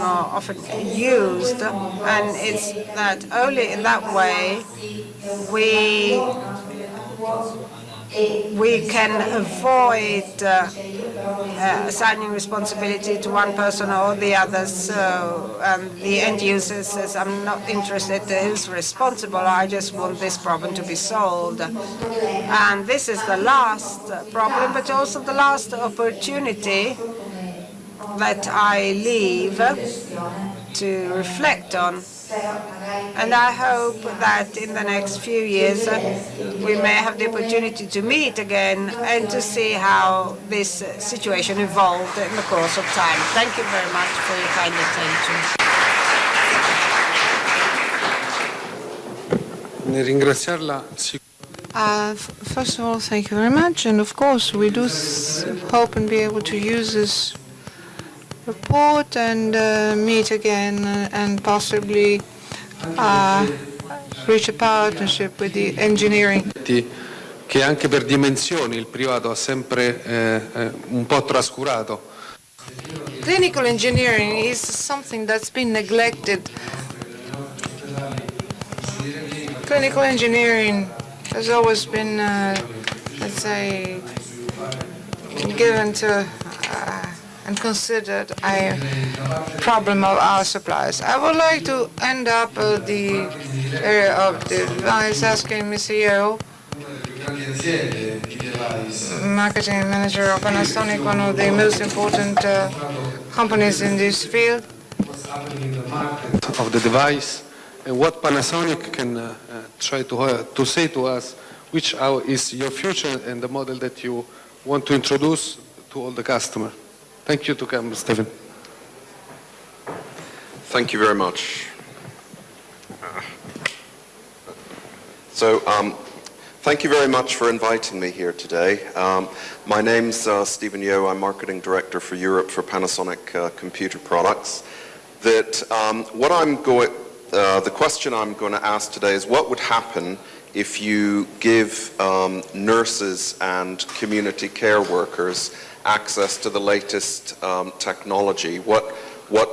are often used, and it's that only in that way we can avoid assigning responsibility to one person or the others. So the end user says, I'm not interested who's responsible, I just want this problem to be solved. And this is the last problem, but also the last opportunity that I leave to reflect on. And I hope that in the next few years we may have the opportunity to meet again and to see how this situation evolved in the course of time. Thank you very much for your kind attention. First of all, thank you very much. And of course, we do hope and be able to use this report and meet again and possibly reach a partnership with the engineering. Che anche per dimensioni il privato ha sempre un po' trascurato. Clinical engineering is something that's been neglected. Clinical engineering has always been, let's say, given to and considered a problem of our suppliers. I would like to end up the area of the device asking Mr. Aiop, marketing manager of Panasonic, one of the most important companies in this field. Of the device, and what Panasonic can try to say to us, which is your future and the model that you want to introduce to all the customers. Thank you to come, Stephen. Thank you very much. Thank you very much for inviting me here today. My name's Stephen Aiop. I'm Marketing Director for Europe for Panasonic Computer Products. The question I'm going to ask today is, what would happen if you give nurses and community care workers access to the latest technology? What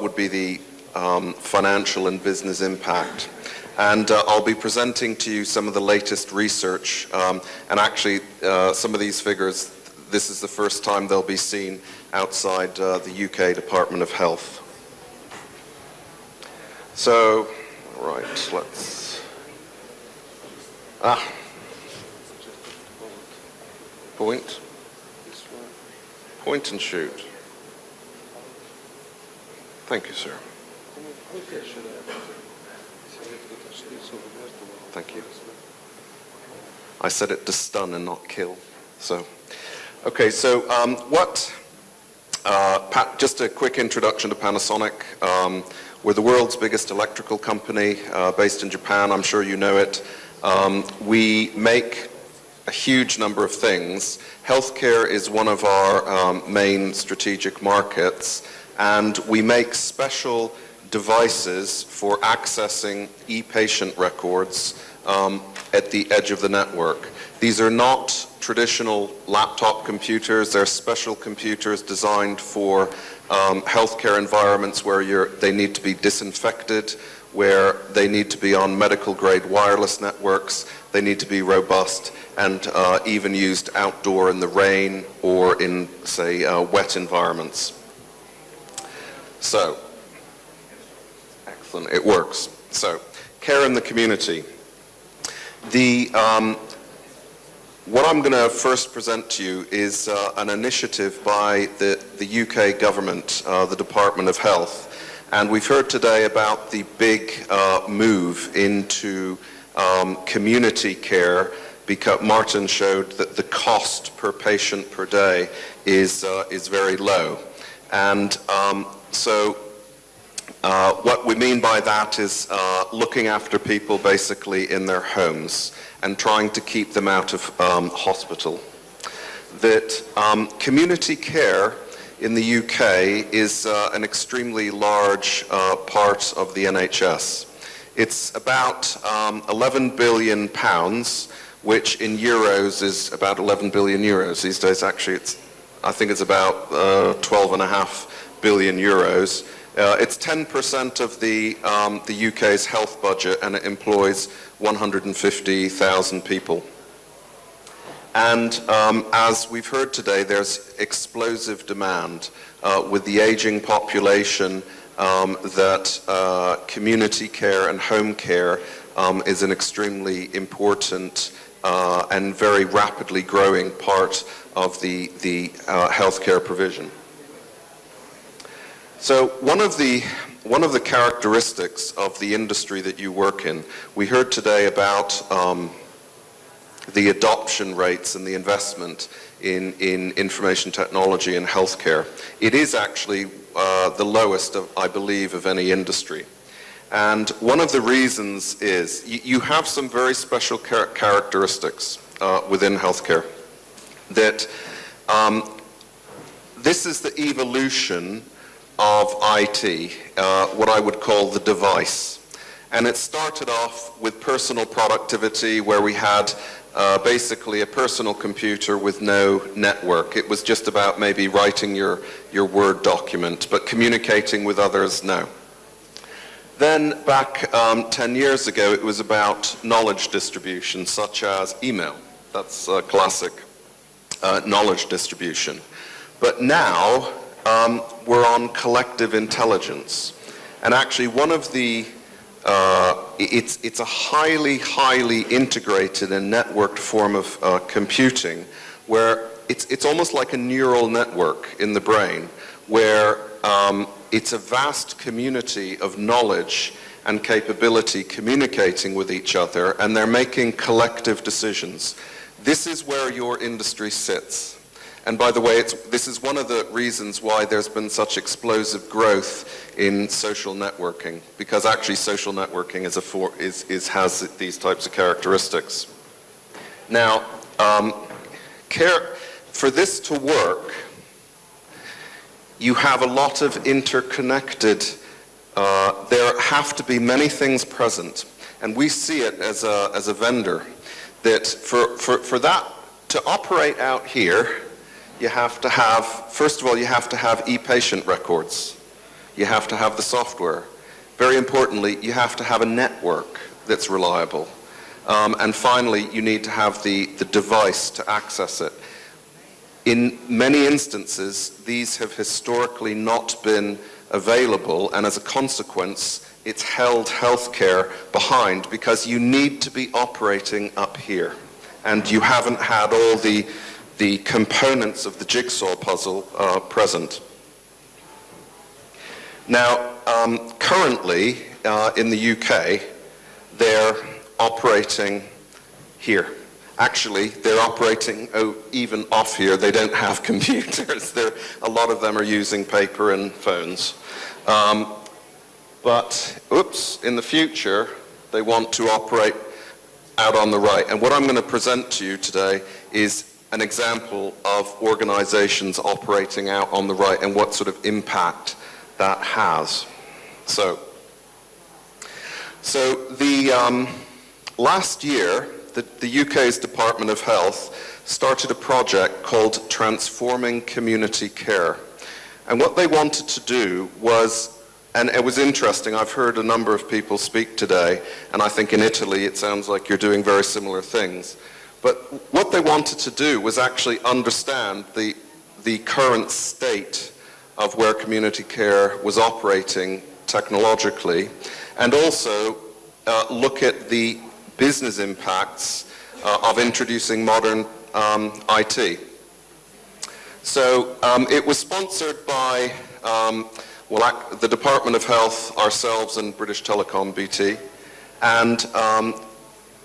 would be the financial and business impact? And I'll be presenting to you some of the latest research, and actually some of these figures, this is the first time they'll be seen outside the UK Department of Health. So, right, let's... Point and shoot. Thank you, sir. Thank you. I said it to stun and not kill. So, okay, so just a quick introduction to Panasonic. We're the world's biggest electrical company based in Japan. I'm sure you know it. We make a huge number of things. Healthcare is one of our main strategic markets, and we make special devices for accessing e-patient records at the edge of the network. These are not traditional laptop computers. They're special computers designed for healthcare environments where they need to be disinfected, where they need to be on medical-grade wireless networks, they need to be robust, and even used outdoor in the rain or in, say, wet environments. So, excellent, it works. So, care in the community. What I'm going to first present to you is an initiative by the UK government, the Department of Health. And we've heard today about the big move into community care, because Martin showed that the cost per patient per day is very low. And what we mean by that is looking after people basically in their homes and trying to keep them out of hospital. That community care in the UK is an extremely large part of the NHS. It's about 11 billion pounds, which in euros is about 11 billion euros. These days, actually, I think it's about 12.5 billion euros. It's 10% of the UK's health budget, and it employs 150,000 people. And as we've heard today, there's explosive demand with the aging population that community care and home care is an extremely important and very rapidly growing part of the healthcare provision. So one of the characteristics of the industry that you work in, we heard today about the adoption rates and the investment in information technology and healthcare. It is actually the lowest, I believe, of any industry. And one of the reasons is you have some very special characteristics within healthcare. That this is the evolution of IT, what I would call the device. And it started off with personal productivity, where we had basically a personal computer with no network. It was just about maybe writing your Word document, but communicating with others, no. Then back 10 years ago, it was about knowledge distribution, such as email. That's a classic knowledge distribution. But now, we're on collective intelligence. And actually one of the, it's a highly integrated and networked form of computing, where it's almost like a neural network in the brain, where it's a vast community of knowledge and capability communicating with each other, and they're making collective decisions. This is where your industry sits. And by the way, this is one of the reasons why there's been such explosive growth in social networking, because actually social networking has these types of characteristics. Now, for this to work, you have a lot of interconnected, there have to be many things present. And we see it as a vendor, that for that to operate out here, you have to have, first of all, you have to have e-patient records. You have to have the software. Very importantly, you have to have a network that's reliable. And finally, you need to have the device to access it. In many instances, these have historically not been available, and as a consequence, it's held healthcare behind, because you need to be operating up here. And you haven't had all the components of the jigsaw puzzle present. Now, currently in the UK, they're operating here. Actually, they're operating even off here. They don't have computers. A lot of them are using paper and phones. But, in the future, they want to operate out on the right. And what I'm going to present to you today is an example of organizations operating out on the right and what sort of impact that has. So the last year, the UK's Department of Health started a project called Transforming Community Care. And what they wanted to do was, and it was interesting, I've heard a number of people speak today, and I think in Italy it sounds like you're doing very similar things. But what they wanted to do was actually understand the current state of where community care was operating technologically, and also look at the business impacts of introducing modern IT. So it was sponsored by the Department of Health, ourselves, and British Telecom, BT, and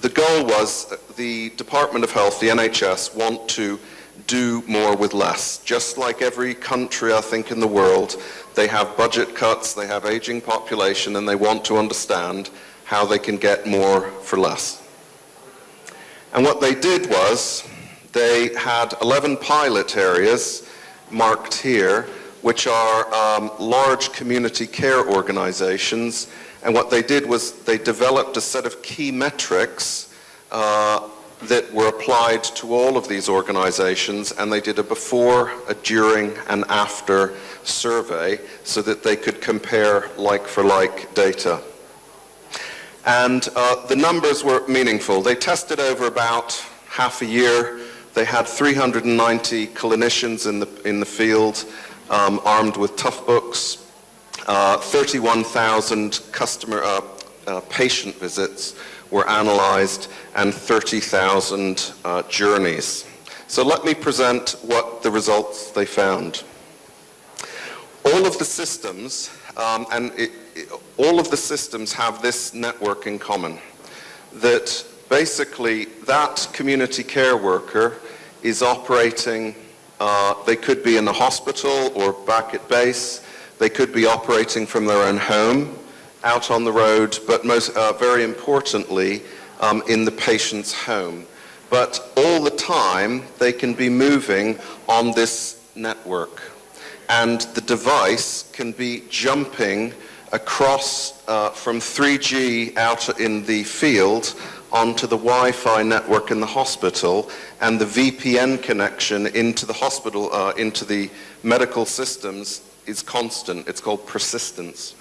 the goal was the Department of Health, the NHS, want to do more with less. Just like every country, I think, in the world, they have budget cuts, they have aging population, and they want to understand how they can get more for less. And what they did was, they had 11 pilot areas marked here, which are large community care organizations. And what they did was they developed a set of key metrics that were applied to all of these organizations, and they did a before, a during, and after survey so that they could compare like-for-like data. And the numbers were meaningful. They tested over about half a year. They had 390 clinicians in the field armed with tough books, 31,000 patient visits were analyzed, and 30,000 journeys. So let me present what the results they found. All of the systems, all of the systems have this network in common, that basically that community care worker is operating, they could be in the hospital or back at base, they could be operating from their own home, out on the road, but very importantly, in the patient's home. But all the time, they can be moving on this network. And the device can be jumping across from 3G out in the field onto the Wi-Fi network in the hospital, and the VPN connection into the hospital, into the medical systems is constant. It's called persistence.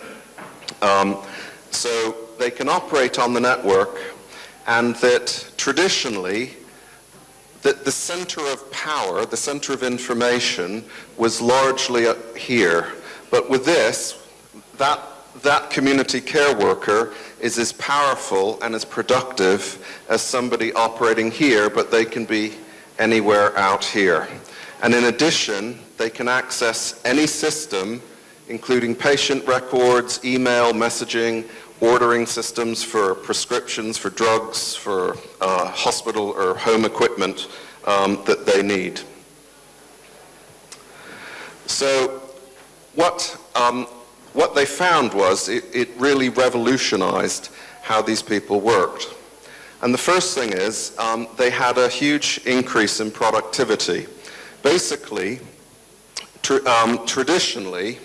So they can operate on the network, and that traditionally, that the center of power, the center of information, was largely here. But with this, that community care worker is as powerful and as productive as somebody operating here, but they can be anywhere out here. And in addition, they can access any system, including patient records, email, messaging, ordering systems for prescriptions, for drugs, for hospital or home equipment that they need. So what they found was it really revolutionized how these people worked. And the first thing is they had a huge increase in productivity. Basically, traditionally,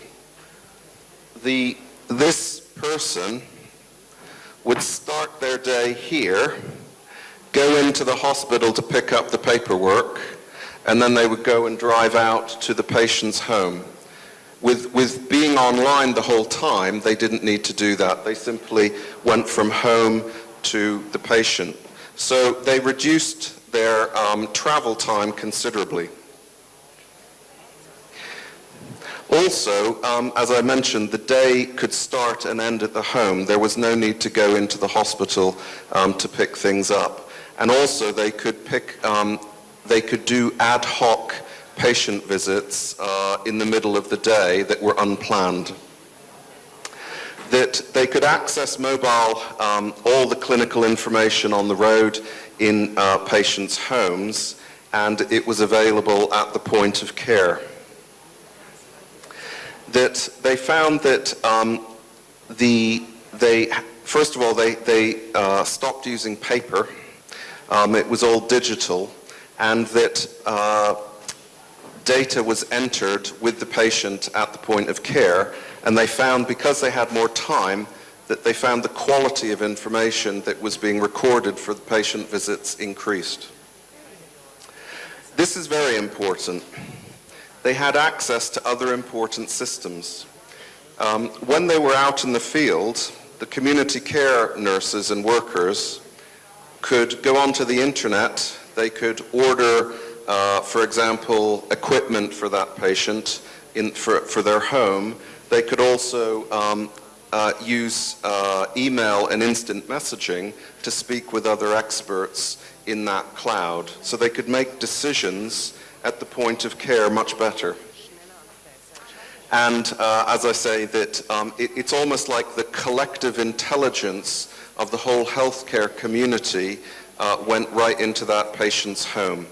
this person would start their day here, go into the hospital to pick up the paperwork, and then they would go and drive out to the patient's home. With being online the whole time, they didn't need to do that. They simply went from home to the patient. So they reduced their travel time considerably. Also, as I mentioned, the day could start and end at the home. There was no need to go into the hospital to pick things up. And also, they could do ad hoc patient visits in the middle of the day that were unplanned. That they could access mobile, all the clinical information on the road in patients' homes, and it was available at the point of care. That they found that first of all, they stopped using paper. It was all digital, and that data was entered with the patient at the point of care, and they found, because they had more time, that they found the quality of information that was being recorded for the patient visits increased. This is very important. They had access to other important systems. When they were out in the field, the community care nurses and workers could go onto the internet. They could order, for example, equipment for that patient for their home. They could also use email and instant messaging to speak with other experts in that cloud. So they could make decisions at the point of care much better. And as I say, that it's almost like the collective intelligence of the whole healthcare community went right into that patient's home.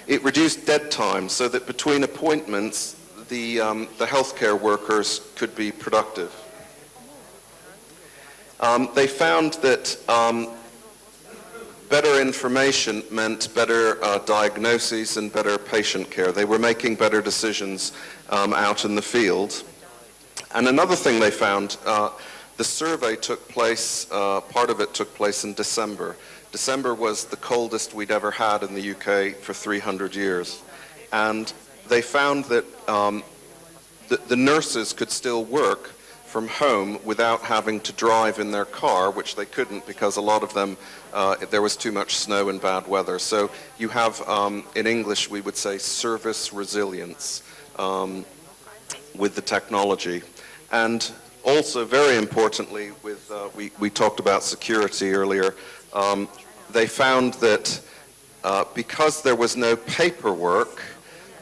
It reduced dead time so that between appointments, the healthcare workers could be productive. They found that better information meant better diagnoses and better patient care. They were making better decisions out in the field. And another thing they found, the survey took place, part of it took place in December. December was the coldest we'd ever had in the UK for 300 years. And they found that the nurses could still work from home without having to drive in their car, which they couldn't because a lot of them, there was too much snow and bad weather. So you have, in English, we would say service resilience with the technology. And also, very importantly, with we talked about security earlier, they found that because there was no paperwork,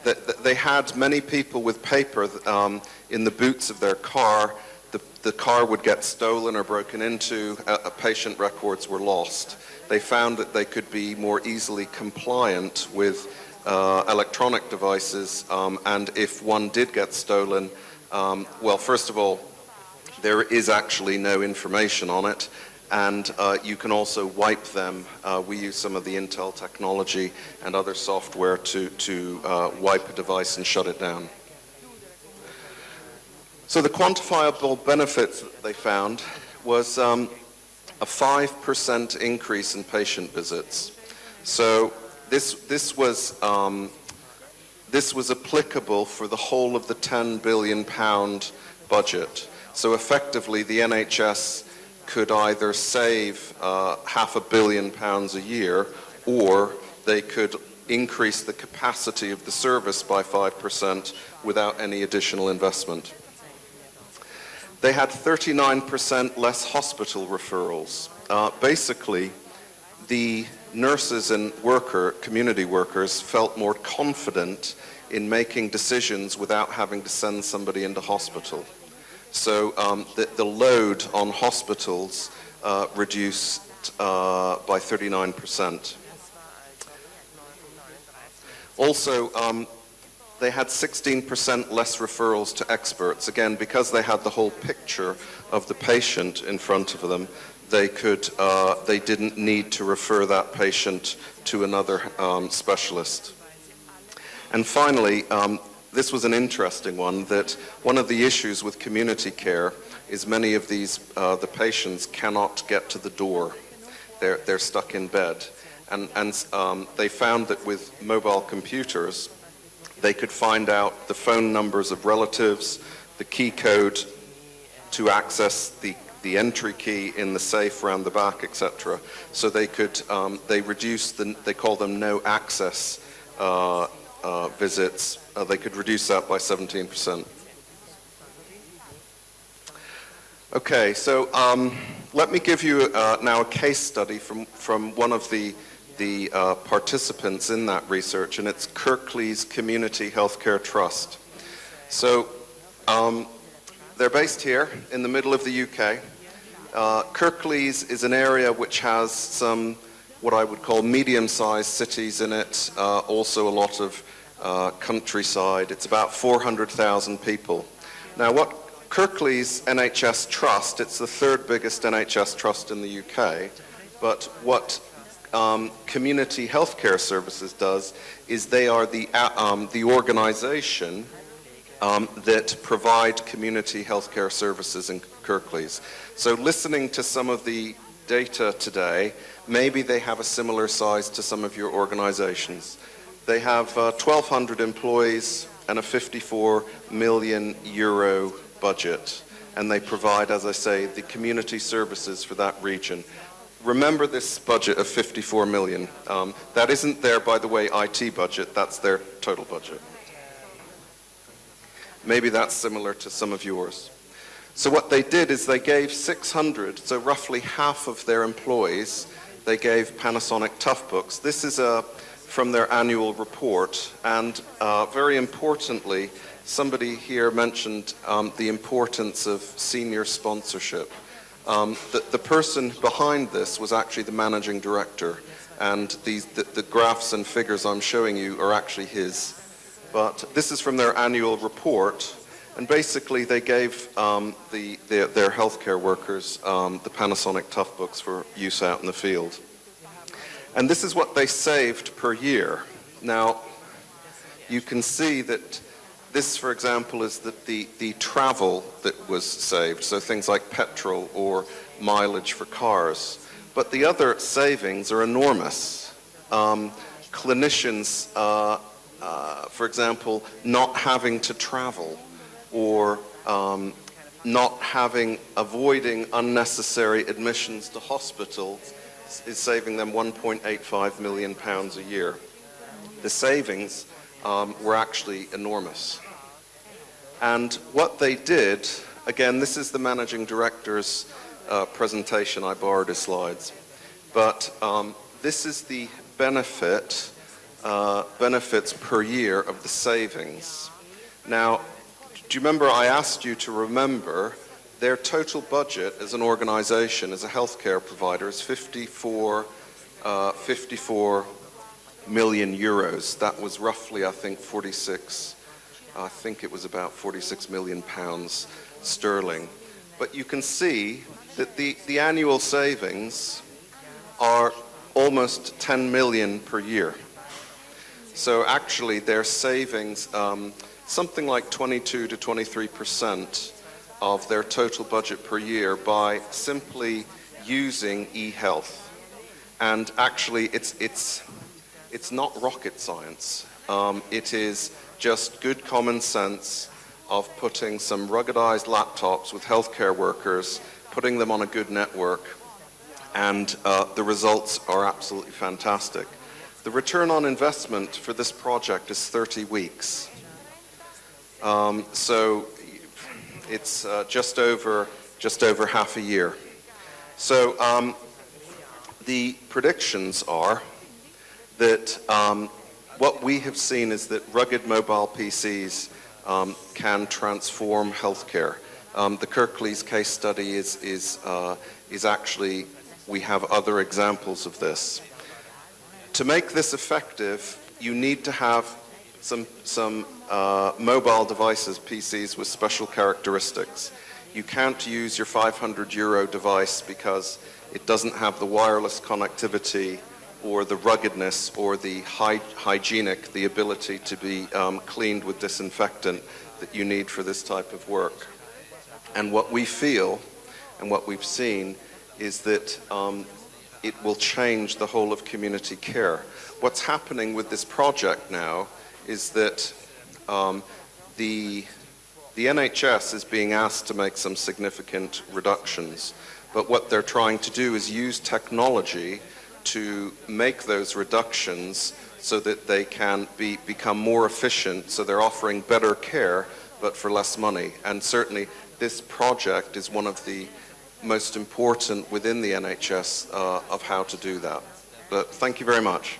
that they had many people with paper in the boots of their car. The car would get stolen or broken into, patient records were lost. They found that they could be more easily compliant with electronic devices, and if one did get stolen, well, first of all, there is actually no information on it, and you can also wipe them. We use some of the Intel technology and other software to wipe a device and shut it down. So the quantifiable benefits that they found was a 5% increase in patient visits. So this was applicable for the whole of the £10 billion budget. So effectively, the NHS could either save £500 million a year, or they could increase the capacity of the service by 5% without any additional investment. They had 39% less hospital referrals. Basically, the nurses and community workers felt more confident in making decisions without having to send somebody into hospital. So the load on hospitals reduced by 39%. Also, they had 16% less referrals to experts. Again, because they had the whole picture of the patient in front of them, they didn't need to refer that patient to another specialist. And finally, this was an interesting one, that one of the issues with community care is many of these, the patients cannot get to the door. They're stuck in bed. And they found that with mobile computers, they could find out the phone numbers of relatives, the key code to access the entry key in the safe around the back, etc. So they could, they call them no access visits. They could reduce that by 17%. Okay, so let me give you now a case study from one of the participants in that research, and it's Kirklees Community Healthcare Trust. So they're based here in the middle of the UK. Kirklees is an area which has some what I would call medium-sized cities in it, also a lot of countryside. It's about 400,000 people. Now what Kirklees NHS Trust, it's the third biggest NHS trust in the UK, but what Community Healthcare Services does is they are the organization that provide community healthcare services in Kirklees. So listening to some of the data today, maybe they have a similar size to some of your organizations. They have 1,200 employees and a 54 million euro budget, and they provide, as I say, the community services for that region. Remember this budget of 54 million. That isn't their, by the way, IT budget, that's their total budget. Maybe that's similar to some of yours. So what they did is they gave 600, so roughly half of their employees, they gave Panasonic Toughbooks. This is from their annual report, and very importantly, somebody here mentioned the importance of senior sponsorship. The person behind this was actually the managing director, and the graphs and figures I'm showing you are actually his. But this is from their annual report, and basically they gave their healthcare workers the Panasonic Toughbooks for use out in the field. And this is what they saved per year. Now, you can see that this, for example, is the travel that was saved, so things like petrol or mileage for cars. but the other savings are enormous. Clinicians, for example, not having to travel, or avoiding unnecessary admissions to hospital is saving them £1.85 million a year. The savings were actually enormous. And what they did, again, this is the managing director's presentation. I borrowed his slides. But this is the benefits per year of the savings. Now, do you remember I asked you to remember their total budget as an organization, as a healthcare provider, is 54 million euros. That was roughly, I think, it was about 46 million pounds sterling. But you can see that the annual savings are almost 10 million per year. So actually their savings, something like 22 to 23% of their total budget per year by simply using e-health. And actually it's not rocket science. It is just good common sense of putting some ruggedized laptops with healthcare workers, putting them on a good network, and the results are absolutely fantastic. The return on investment for this project is 30 weeks. So it's just over half a year. So the predictions are that what we have seen is that rugged mobile PCs can transform healthcare. The Kirklees case study is actually, we have other examples of this. To make this effective, you need to have some mobile devices, PCs, with special characteristics. You can't use your €500 device because it doesn't have the wireless connectivity or the ruggedness or the hygienic, the ability to be cleaned with disinfectant that you need for this type of work. And what we feel and what we've seen is that it will change the whole of community care. What's happening with this project now is that the NHS is being asked to make some significant reductions, but what they're trying to do is use technology to make those reductions so that they can become more efficient, so they're offering better care but for less money. And certainly this project is one of the most important within the NHS of how to do that. But thank you very much.